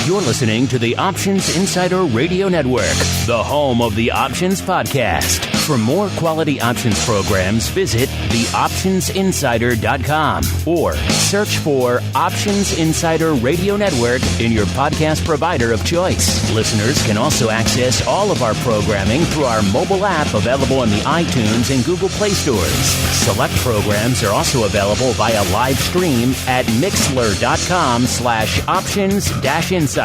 You're listening to the Options Insider Radio Network, the home of the Options Podcast. For more quality options programs, visit theoptionsinsider.com or search for Options Insider Radio Network in your podcast provider of choice. Listeners can also access all of our programming through our mobile app available in the iTunes and Google Play stores. Select programs are also available via live stream at mixlr.com/options-insider.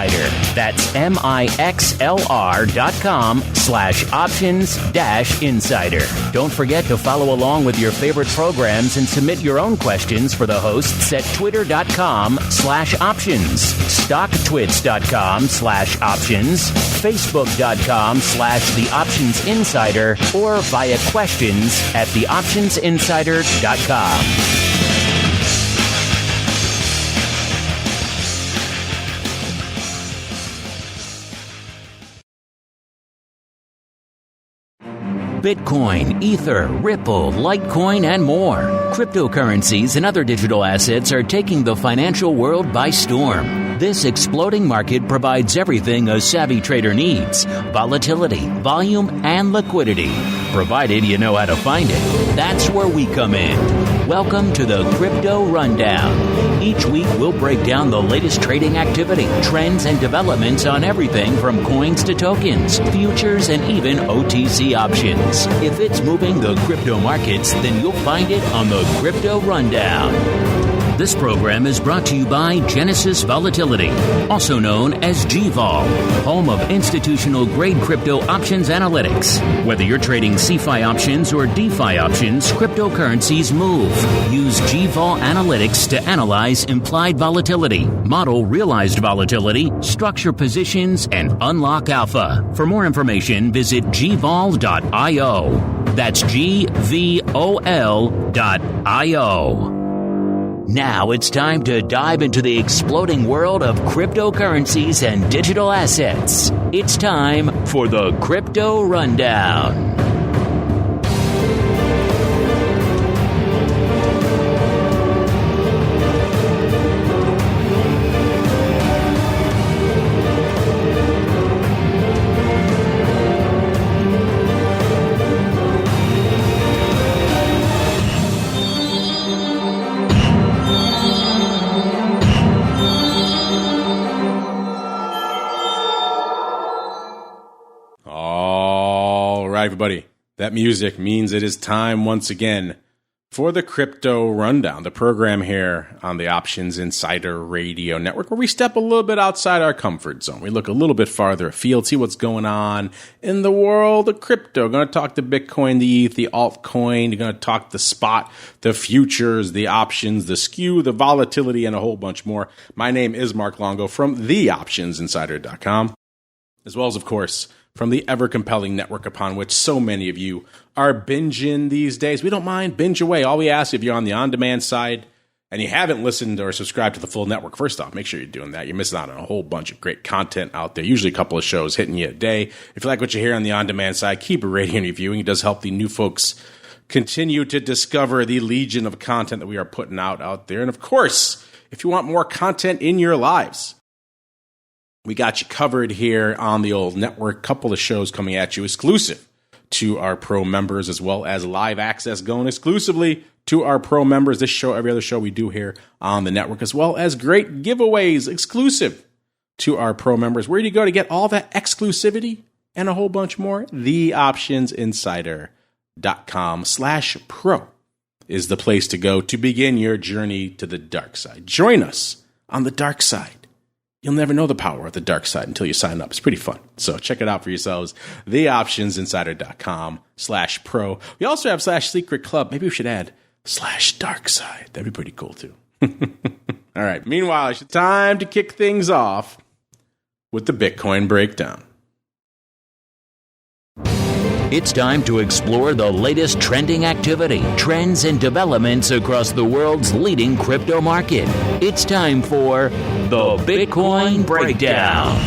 That's mixlr.com/options-insider. Don't forget to follow along with your favorite programs and submit your own questions for the hosts at twitter.com/options, stocktwits.com/options, facebook.com/theoptionsinsider, or via questions at theoptionsinsider.com. Bitcoin, Ether, Ripple, Litecoin, and more. Cryptocurrencies and other digital assets are taking the financial world by storm. This exploding market provides everything a savvy trader needs: volatility, volume, and liquidity. Provided you know how to find it. That's where we come in. Welcome to the Crypto Rundown. Each week we'll break down the latest trading activity, trends, and developments on everything from coins to tokens, futures, and even OTC options. If it's moving the crypto markets, then you'll find it on the Crypto Rundown. This program is brought to you by Genesis Volatility, also known as GVOL, home of institutional-grade crypto options analytics. Whether you're trading CeFi options or DeFi options, cryptocurrencies move. Use GVOL Analytics to analyze implied volatility, model realized volatility, structure positions, and unlock alpha. For more information, visit gvol.io. That's GVOL.io. Now it's time to dive into the exploding world of cryptocurrencies and digital assets. It's time for the Crypto Rundown. Everybody, that music means it is time once again for the Crypto Rundown, the program here on the Options Insider Radio Network, where we step a little bit outside our comfort zone. We look a little bit farther afield, see what's going on in the world of crypto. We're going to talk the Bitcoin, the ETH, the altcoin. We're going to talk the spot, the futures, the options, the SKEW, the volatility, and a whole bunch more. My name is Mark Longo from theoptionsinsider.com, as well as, of course, from the ever-compelling network upon which so many of you are binging these days. We don't mind. Binge away. All we ask, if you're on the on-demand side and you haven't listened or subscribed to the full network, first off, make sure you're doing that. You're missing out on a whole bunch of great content out there, usually a couple of shows hitting you a day. If you like what you hear on the on-demand side, keep rating and reviewing. It does help the new folks continue to discover the legion of content that we are putting out there. And, of course, if you want more content in your lives, we got you covered here on the old network. Couple of shows coming at you exclusive to our pro members, as well as live access going exclusively to our pro members. This show, every other show we do here on the network, as well as great giveaways exclusive to our pro members. Where do you go to get all that exclusivity and a whole bunch more? TheOptionsInsider.com/pro is the place to go to begin your journey to the dark side. Join us on the dark side. You'll never know the power of the dark side until you sign up. It's pretty fun. So check it out for yourselves. TheOptionsInsider.com/pro. We also have /secret club. Maybe we should add /dark side. That'd be pretty cool too. All right. Meanwhile, it's time to kick things off with the Bitcoin breakdown. It's time to explore the latest trending activity, trends, and developments across the world's leading crypto market. It's time for the Bitcoin Breakdown.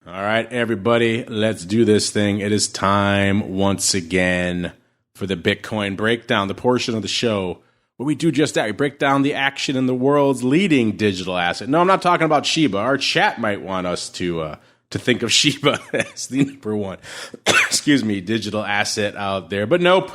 All right, everybody, let's do this thing. It is time once again for the Bitcoin Breakdown, the portion of the show where we do just that. We break down the action in the world's leading digital asset. No, I'm not talking about Shiba. Our chat might want us to think of Shiba as the number one, digital asset out there. But nope,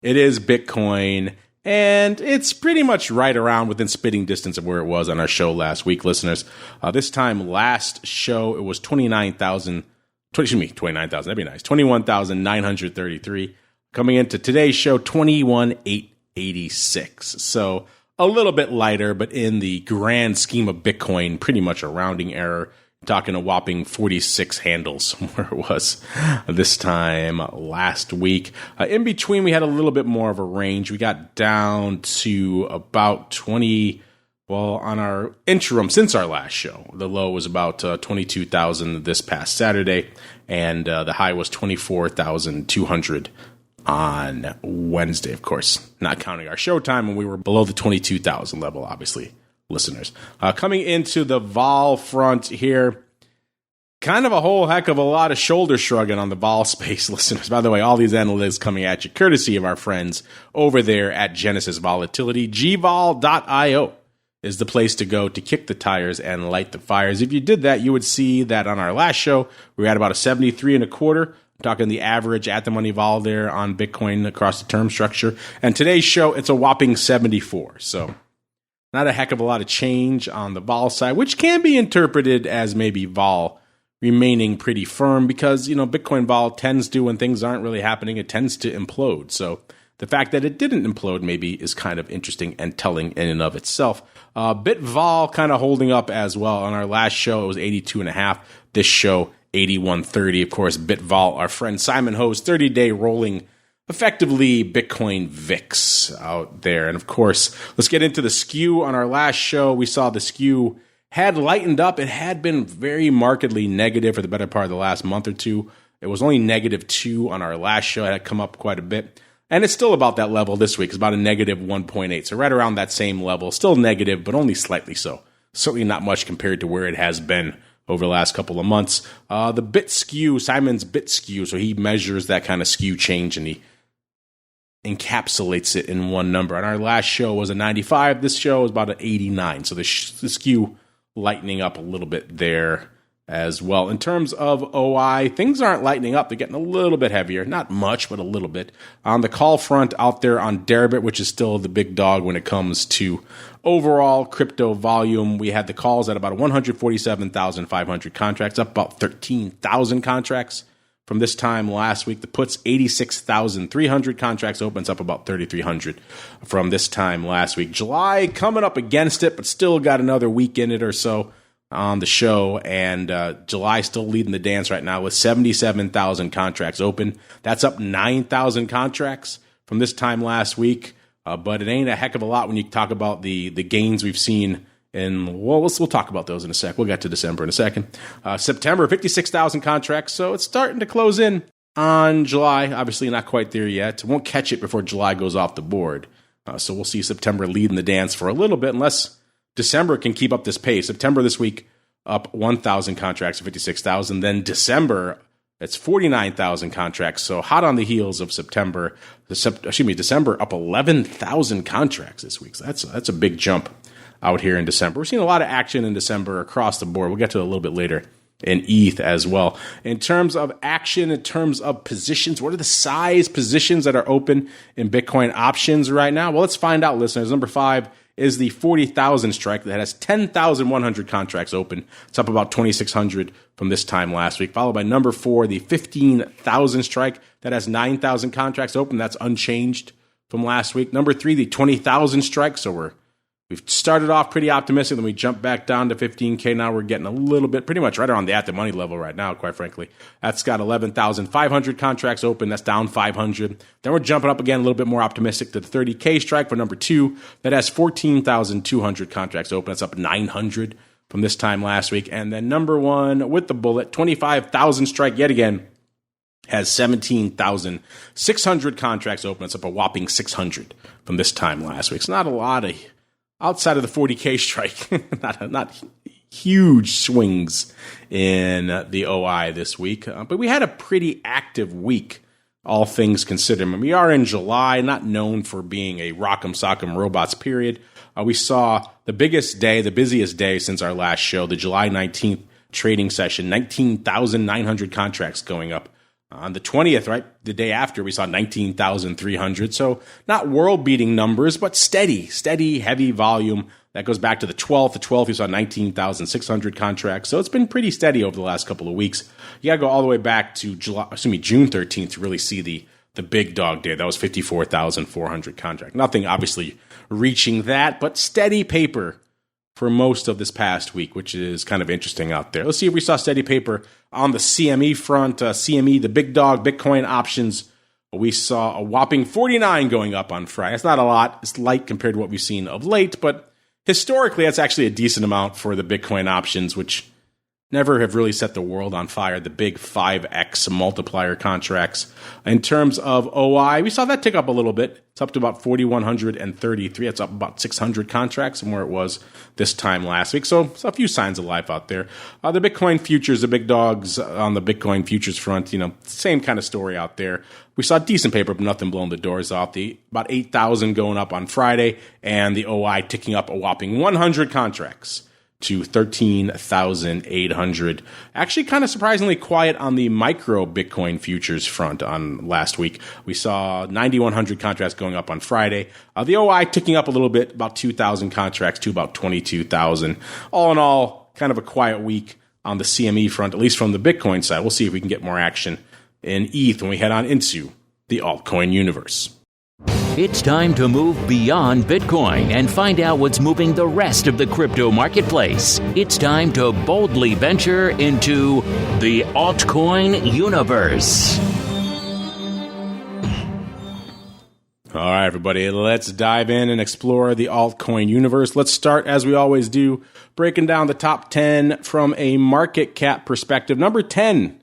it is Bitcoin. And it's pretty much right around within spitting distance of where it was on our show last week, listeners. This time last show, it was 29,000, that'd be nice, 21,933. Coming into today's show, 21,886. So a little bit lighter, but in the grand scheme of Bitcoin, pretty much a rounding error. Talking a whopping 46 handles where it was this time last week. In between, we had a little bit more of a range. We got down to about 20, on our interim since our last show. The low was about 22,000 this past Saturday, and the high was 24,200 on Wednesday, of course, not counting our show time when we were below the 22,000 level, obviously. Listeners. Coming into the vol front here, kind of a whole heck of a lot of shoulder shrugging on the vol space, listeners. By the way, all these analytics coming at you courtesy of our friends over there at Genesis Volatility. gvol.io is the place to go to kick the tires and light the fires. If you did that, you would see that on our last show, we were at about a 73.25. I'm talking the average at the money vol there on Bitcoin across the term structure. And today's show, it's a whopping 74. So not a heck of a lot of change on the vol side, which can be interpreted as maybe vol remaining pretty firm because, Bitcoin vol tends to, when things aren't really happening, it tends to implode. So the fact that it didn't implode maybe is kind of interesting and telling in and of itself. Bit vol kind of holding up as well. On our last show, it was 82.5. This show, 81.30. Of course, Bit vol, our friend Simon Ho's 30-day rolling effectively Bitcoin VIX out there. And of course, let's get into the SKEW. On our last show, we saw the SKEW had lightened up. It had been very markedly negative for the better part of the last month or two. It was only -2 on our last show. It had come up quite a bit. And it's still about that level this week. It's about a -1.8. So right around that same level. Still negative, but only slightly so. Certainly not much compared to where it has been over the last couple of months. The bit SKEW, Simon's bit SKEW, so he measures that kind of SKEW change and he encapsulates it in one number. And our last show was a 95. This show is about an 89. So the SKEW lightening up a little bit there as well. In terms of OI, things aren't lightening up. They're getting a little bit heavier. Not much, but a little bit. On the call front out there on Deribit, which is still the big dog when it comes to overall crypto volume, we had the calls at about 147,500 contracts, up about 13,000 contracts from this time last week. The puts, 86,300 contracts opens up about 3,300 from this time last week. July coming up against it, but still got another week in it or so on the show. And July still leading the dance right now with 77,000 contracts open. That's up 9,000 contracts from this time last week. But it ain't a heck of a lot when you talk about the gains we've seen. And we'll talk about those in a sec. We'll get to December in a second. September, 56,000 contracts. So it's starting to close in on July. Obviously not quite there yet. Won't catch it before July goes off the board. So we'll see September leading the dance for a little bit, unless December can keep up this pace. September this week up 1,000 contracts to 56,000. Then December, it's 49,000 contracts. So hot on the heels of September. December up 11,000 contracts this week. So that's a big jump out here in December. We're seeing a lot of action in December across the board. We'll get to it a little bit later in ETH as well. In terms of action, in terms of positions, what are the size positions that are open in Bitcoin options right now? Well, let's find out, listeners. Number 5 is the 40,000 strike that has 10,100 contracts open. It's up about 2,600 from this time last week, followed by number 4, the 15,000 strike that has 9,000 contracts open. That's unchanged from last week. Number 3, the 20,000 strike. So we've started off pretty optimistic, then we jumped back down to 15K. Now we're getting a little bit, pretty much right around the at-the-money level right now, quite frankly. That's got 11,500 contracts open. That's down 500. Then we're jumping up again, a little bit more optimistic to the 30K strike for number 2. That has 14,200 contracts open. That's up 900 from this time last week. And then number 1 with the bullet, 25,000 strike yet again, has 17,600 contracts open. It's up a whopping 600 from this time last week. It's not a lot of... Outside of the 40K strike, not huge swings in the OI this week. But we had a pretty active week all things considered. I mean, we are in July, not known for being a rock'em sock'em robots period. We saw the biggest day, the busiest day since our last show, the July 19th trading session, 19,900 contracts going up. On the 20th, right, the day after, we saw 19,300. So not world-beating numbers, but steady, heavy volume. That goes back to the 12th. The 12th, you saw 19,600 contracts. So it's been pretty steady over the last couple of weeks. You got to go all the way back to June 13th to really see the big dog day. That was 54,400 contracts. Nothing obviously reaching that, but steady paper for most of this past week, which is kind of interesting out there. Let's see if we saw steady paper on the CME front. CME, the big dog, Bitcoin options. We saw a whopping 49 going up on Friday. It's not a lot. It's light compared to what we've seen of late, but historically, that's actually a decent amount for the Bitcoin options, which never have really set the world on fire, the big 5x multiplier contracts. In terms of OI, we saw that tick up a little bit. It's up to about 4,133. It's up about 600 contracts from where it was this time last week. So a few signs of life out there. The Bitcoin futures, the big dogs on the Bitcoin futures front, same kind of story out there. We saw decent paper, but nothing blowing the doors off. About 8,000 going up on Friday, and the OI ticking up a whopping 100 contracts to 13,800. Actually, kind of surprisingly quiet on the micro Bitcoin futures front on last week. We saw 9,100 contracts going up on Friday. The OI ticking up a little bit, about 2,000 contracts to about 22,000. All in all, kind of a quiet week on the CME front, at least from the Bitcoin side. We'll see if we can get more action in ETH when we head on into the altcoin universe. It's time to move beyond Bitcoin and find out what's moving the rest of the crypto marketplace. It's time to boldly venture into the altcoin universe. All right, everybody, let's dive in and explore the altcoin universe. Let's start, as we always do, breaking down the top 10 from a market cap perspective. Number 10,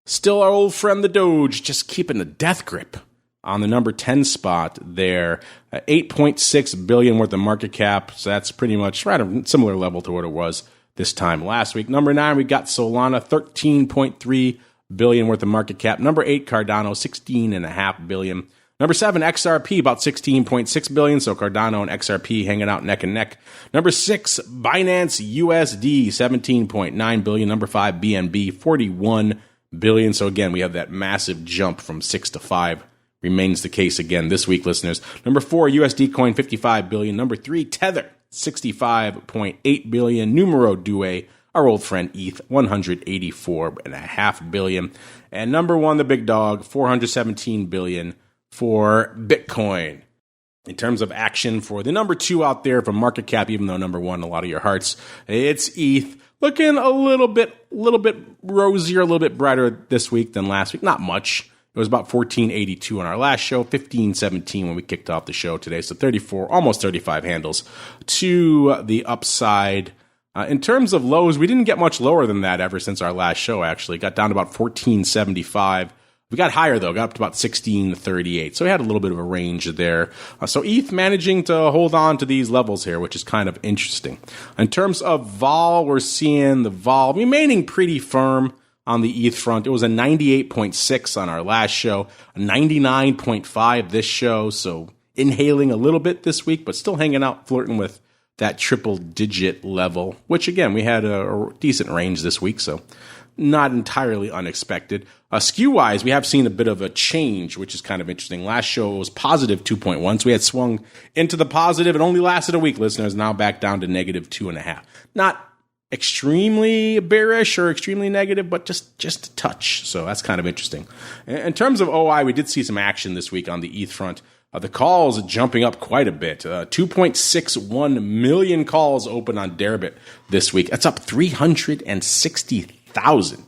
still our old friend, the Doge, just keeping the death grip on the number 10 spot there. 8.6 billion worth of market cap. So that's pretty much right a similar level to what it was this time last week. Number 9, we got Solana, 13.3 billion worth of market cap. Number 8, Cardano, 16.5 billion. Number 7, XRP, about 16.6 billion. So Cardano and XRP hanging out neck and neck. Number 6, Binance USD, 17.9 billion. Number 5, BNB, 41 billion. So again, we have that massive jump from 6 to 5. Remains the case again this week, listeners. Number 4, USD Coin, 55 billion. Number 3, Tether, 65.8 billion. Numero Due, our old friend ETH, 184.5 billion. And number 1, the big dog, 417 billion for Bitcoin. In terms of action for the number 2 out there from market cap, even though number 1, a lot of your hearts, it's ETH. Looking a little bit rosier, a little bit brighter this week than last week. Not much. It was about 1482 on our last show, 1517 when we kicked off the show today. So 34, almost 35 handles to the upside. In terms of lows, we didn't get much lower than that ever since our last show, actually. Got down to about 1475. We got higher, though, got up to about 1638. So we had a little bit of a range there. So ETH managing to hold on to these levels here, which is kind of interesting. In terms of vol, we're seeing the vol remaining pretty firm on the ETH front. It was a 98.6 on our last show, a 99.5 this show. So inhaling a little bit this week, but still hanging out, flirting with that triple digit level, which again, we had a decent range this week. So not entirely unexpected. SKEW wise, we have seen a bit of a change, which is kind of interesting. Last show was positive 2.1. So we had swung into the positive. It only lasted a week, listeners. Now back down to negative 2.5. Not extremely bearish or extremely negative, but just a touch. So that's kind of interesting. In terms of OI, we did see some action this week on the ETH front. The calls jumping up quite a bit. 2.61 million calls open on Deribit this week. That's up 360,000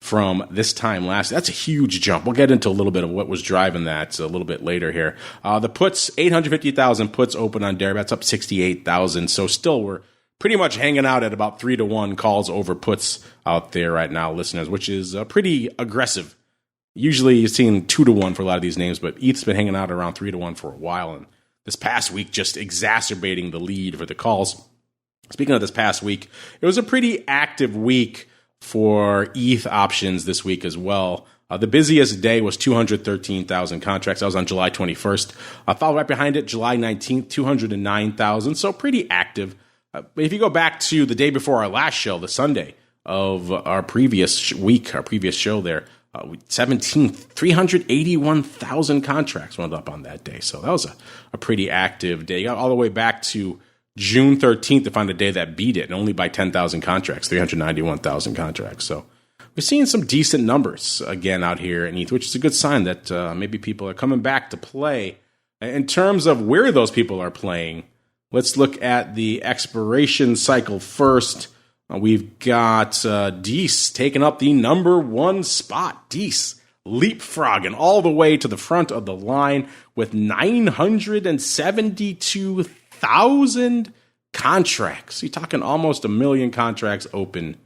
from this time last. That's a huge jump. We'll get into a little bit of what was driving that a little bit later here. The puts, 850,000 puts open on Deribit. That's up 68,000. So still we're pretty much hanging out at about 3-to-1 calls over puts out there right now, listeners, which is pretty aggressive. Usually you've seen 2-to-1 for a lot of these names, but ETH's been hanging out around 3-to-1 for a while. And this past week, just exacerbating the lead for the calls. Speaking of this past week, it was a pretty active week for ETH options this week as well. The busiest day was 213,000 contracts. That was on July 21st. Followed right behind it, July 19th, 209,000. So pretty active. If you go back to the day before our last show, the Sunday of our previous week, our previous show there, 17th, 381,000 contracts went up on that day. So that was a pretty active day. All the way back to June 13th to find a day that beat it, and only by 10,000 contracts, 391,000 contracts. So we're seeing some decent numbers again out here in ETH, which is a good sign that maybe people are coming back to play. In terms of where those people are playing, let's look at the expiration cycle first. We've got DEES taking up the number one spot. DEES leapfrogging all the way to the front of the line with 972,000 contracts. You're talking almost 1 million contracts open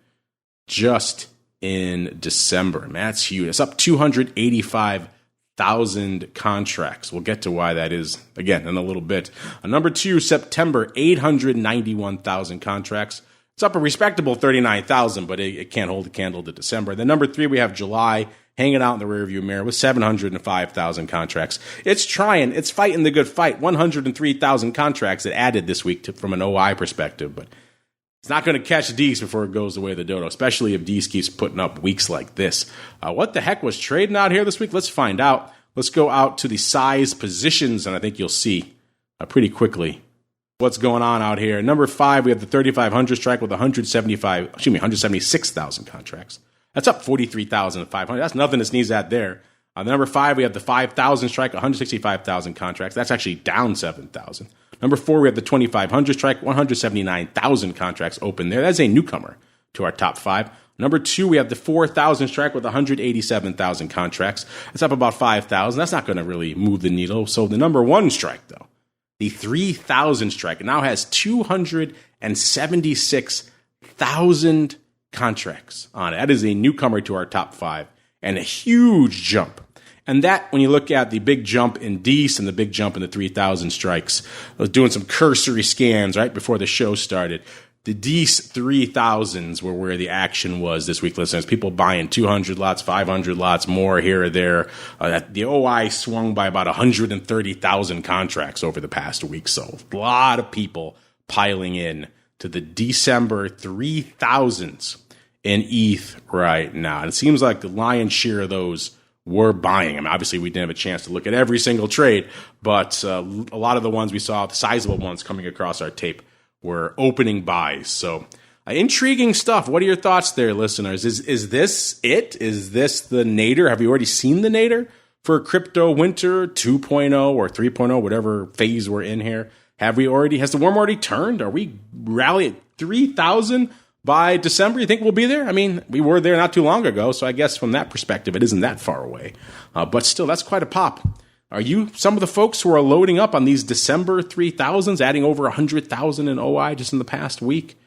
just in December. Man, that's huge. It's up 285,000 contracts. We'll get to why that is again in a little bit. Number 2, September, 891,000 contracts. It's up a respectable 39,000, but it can't hold a candle to December. Then number 3, we have July hanging out in the rearview mirror with 705,000 contracts. It's trying. It's fighting the good fight. 103,000 contracts it added this week from an OI perspective, but it's not going to catch DEES before it goes the way of the dodo, especially if DEES keeps putting up weeks like this. What the heck was trading out here this week? Let's find out. Let's go out to the size positions, and I think you'll see pretty quickly what's going on out here. Number 5, we have the 3,500 strike with 176,000 contracts. That's up 43,500. That's nothing to sneeze at there. Number 5, we have the 5,000 strike, 165,000 contracts. That's actually down 7,000. Number 4, we have the 2,500 strike, 179,000 contracts open there. That's a newcomer to our top 5. Number 2, we have the 4,000 strike with 187,000 contracts. That's up about 5,000. That's not going to really move the needle. So the number 1 strike, though, the 3,000 strike, now has 276,000 contracts on it. That is a newcomer to our top 5 and a huge jump. And that, when you look at the big jump in DEES and the big jump in the 3,000 strikes, I was doing some cursory scans right before the show started. The DEES 3,000s were where the action was this week, listeners. People buying 200 lots, 500 lots, more here or there. The OI swung by about 130,000 contracts over the past week. So a lot of people piling in to the December 3,000s in ETH right now. And it seems like the lion's share of those were buying. I mean, obviously, we didn't have a chance to look at every single trade, but a lot of the ones we saw, the sizable ones coming across our tape, were opening buys. So intriguing stuff. What are your thoughts there, listeners? Is this it? Is this the nadir? Have you already seen the nadir for crypto winter 2.0 or 3.0, whatever phase we're in here? Has the worm already turned? Are we rally at 3,000 by December? You think we'll be there? I mean, we were there not too long ago, so I guess from that perspective, it isn't that far away. But still, that's quite a pop. Are you some of the folks who are loading up on these December 3,000s, adding over 100,000 in OI just in the past week?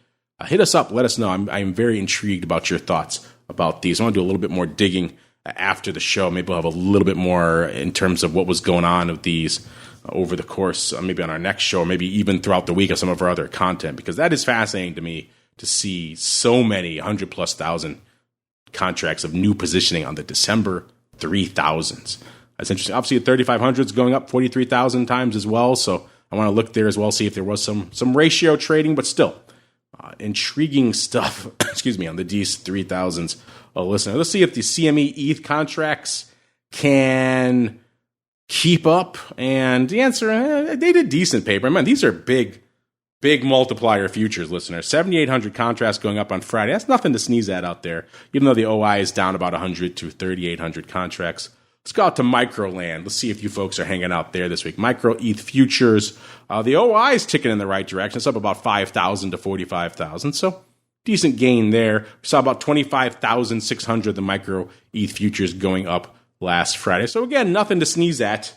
Hit us up. Let us know. I'm very intrigued about your thoughts about these. I want to do a little bit more digging after the show. Maybe we'll have a little bit more in terms of what was going on with these over the course, maybe on our next show, or maybe even throughout the week of some of our other content, because that is fascinating to me to see so many 100,000+ contracts of new positioning on the December 3,000s. That's interesting. Obviously, the 3,500s going up 43,000 times as well. So I want to look there as well, see if there was some ratio trading, but still intriguing stuff. Excuse me, on the DEES 3,000s. Listener, let's see if the CME ETH contracts can keep up. And the answer, they did decent paper. I mean, these are big multiplier futures, listeners. 7,800 contracts going up on Friday. That's nothing to sneeze at out there, even though the OI is down about 100 to 3,800 contracts. Let's go out to Microland. Let's see if you folks are hanging out there this week. Micro ETH futures. The OI is ticking in the right direction. It's up about 5,000 to 45,000. So decent gain there. We saw about 25,600 the Micro ETH futures going up last Friday. So again, nothing to sneeze at,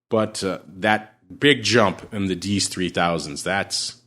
but that big jump in the DEES 3,000s, that's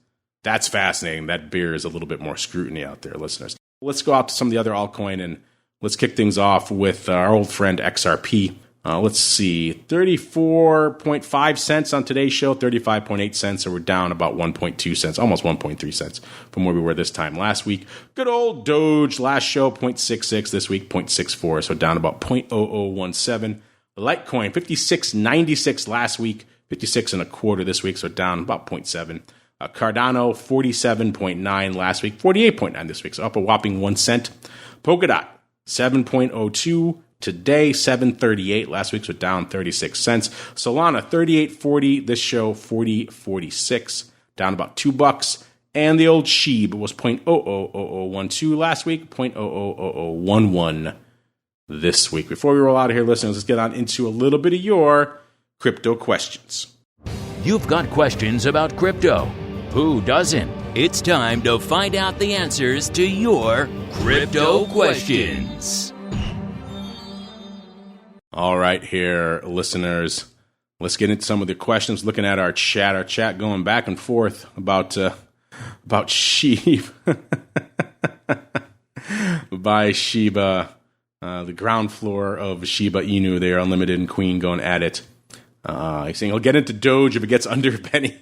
fascinating. That bears a little bit more scrutiny out there, listeners. Let's go out to some of the other altcoin and let's kick things off with our old friend XRP. Let's see, 34.5 cents on today's show, 35.8 cents, so we're down about 1.2 cents, almost 1.3 cents from where we were this time last week. Good old Doge, last show, 0.66, this week, 0.64, so down about 0.0017. Litecoin, 56.96 last week, 56 and a quarter this week, so down about 0.7. Cardano, 47.9 last week, 48.9 this week, so up a whopping 1 cent. Polkadot, 7.02 today, 7.38 last week, so down 36 cents. Solana, 38.40 this show, 40.46, down about $2. And the old SHIB was 0.000012 last week, 0.000011 this week. Before we roll out of here, listeners, let's get on into a little bit of your crypto questions. You've got questions about crypto. Who doesn't? It's time to find out the answers to your crypto questions. All right, here, listeners, let's get into some of the questions. Looking at our chat going back and forth about SHIB. By Shiba, the ground floor of Shiba Inu. They are Unlimited and Queen going at it. He's saying he'll get into Doge if it gets under a penny.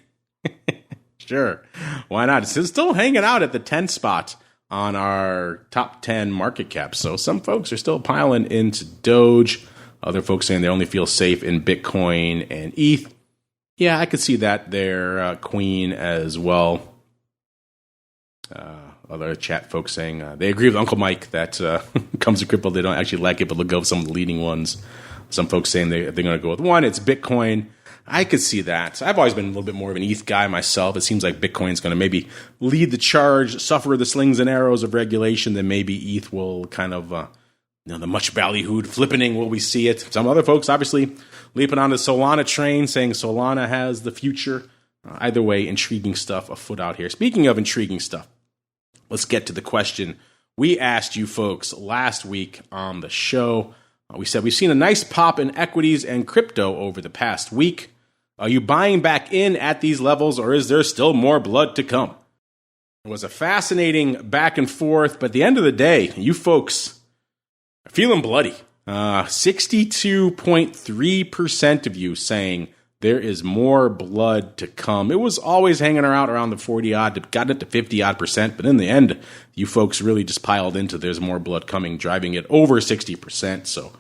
Sure, why not? It's still hanging out at the 10th spot on our top 10 market cap. So some folks are still piling into Doge. Other folks saying they only feel safe in Bitcoin and ETH. Yeah, I could see that there, Queen as well. Other chat folks saying they agree with Uncle Mike that comes to crypto, they don't actually like it, but they'll go with some of the leading ones. Some folks saying they're going to go with one. It's Bitcoin. I could see that. I've always been a little bit more of an ETH guy myself. It seems like Bitcoin's going to maybe lead the charge, suffer the slings and arrows of regulation, then maybe ETH will kind of... the much ballyhooed flippening, will we see it? Some other folks obviously leaping on the Solana train, saying Solana has the future. Either way, intriguing stuff afoot out here. Speaking of intriguing stuff, let's get to the question we asked you folks last week on the show. We said we've seen a nice pop in equities and crypto over the past week. Are you buying back in at these levels, or is there still more blood to come? It was a fascinating back and forth, but at the end of the day, you folks... feeling bloody. 62.3% of you saying there is more blood to come. It was always hanging around the 40-odd, got it to 50-odd%, but in the end, you folks really just piled into there's more blood coming, driving it over 60%. So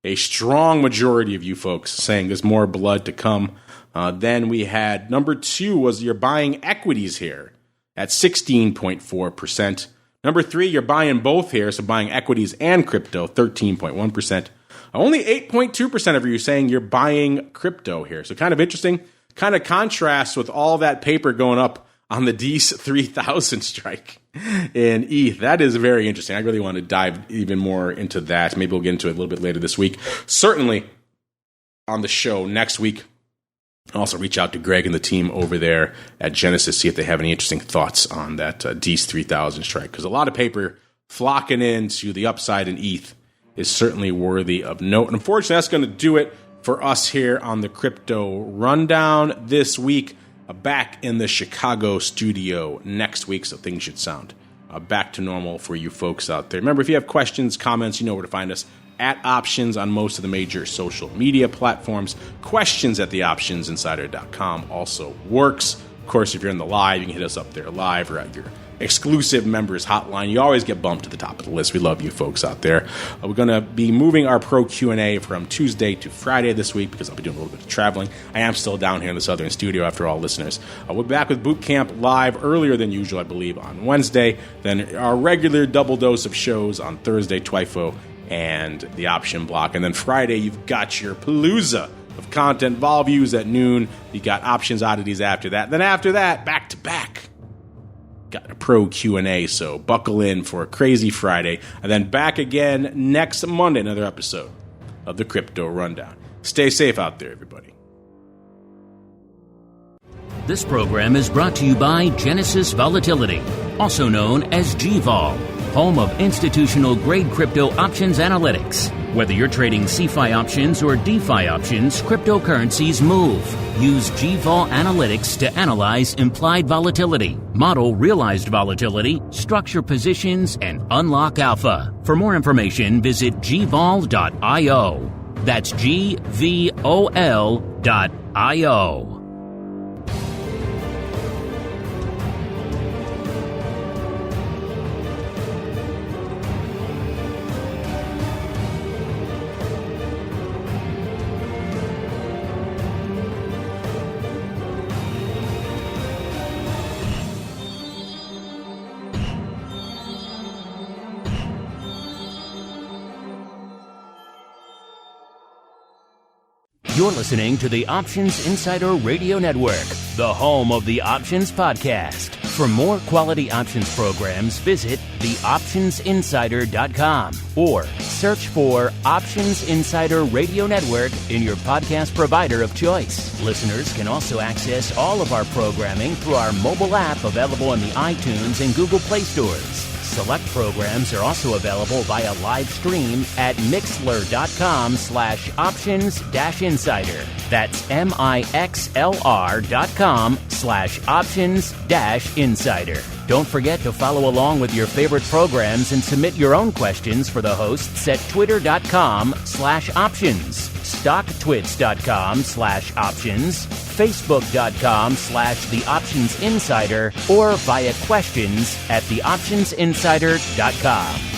a strong majority of you folks saying there's more blood to come. Then we had number 2 was you're buying equities here at 16.4%. Number 3, you're buying both here, so buying equities and crypto, 13.1%. Only 8.2% of you saying you're buying crypto here. So kind of interesting, kind of contrasts with all that paper going up on the DEES 3000 strike in ETH. That is very interesting. I really want to dive even more into that. Maybe we'll get into it a little bit later this week. Certainly on the show next week. Also reach out to Greg and the team over there at Genesis, see if they have any interesting thoughts on that DEES 3000 strike. Because a lot of paper flocking into the upside in ETH is certainly worthy of note. And unfortunately, that's going to do it for us here on the Crypto Rundown this week. Back in the Chicago studio next week, so things should sound back to normal for you folks out there. Remember, if you have questions, comments, you know where to find us. At Options on most of the major social media platforms. Questions at theoptionsinsider.com also works. Of course, if you're in the live, you can hit us up there live or at your exclusive members hotline. You always get bumped to the top of the list. We love you folks out there. We're going to be moving our Pro Q&A from Tuesday to Friday this week because I'll be doing a little bit of traveling. I am still down here in the Southern studio after all, listeners. We'll be back with Boot Camp live earlier than usual, I believe, on Wednesday. Then our regular double dose of shows on Thursday, TWIFO, and the option block. And then Friday, you've got your Palooza of content, vol views at noon. You got options oddities after that. Then after that, back to back, got a Pro Q&A. So buckle in for a crazy Friday. And then back again next Monday, another episode of the Crypto Rundown. Stay safe out there, everybody. This program is brought to you by Genesis Volatility, also known as GVol, home of institutional-grade crypto options analytics. Whether you're trading CeFi options or DeFi options, cryptocurrencies move. Use GVol Analytics to analyze implied volatility, model realized volatility, structure positions, and unlock alpha. For more information, visit gvol.io. That's GVOL.io. You're listening to the Options Insider Radio Network, the home of the Options Podcast. For more quality options programs, visit theoptionsinsider.com or search for Options Insider Radio Network in your podcast provider of choice. Listeners can also access all of our programming through our mobile app available in the iTunes and Google Play stores. Select programs are also available via live stream at mixlr.com/options-insider. That's mixlr.com/options-insider. Don't forget to follow along with your favorite programs and submit your own questions for the hosts at twitter.com/options, stocktwits.com/options, facebook.com/theoptionsinsider, or via questions at theoptionsinsider.com.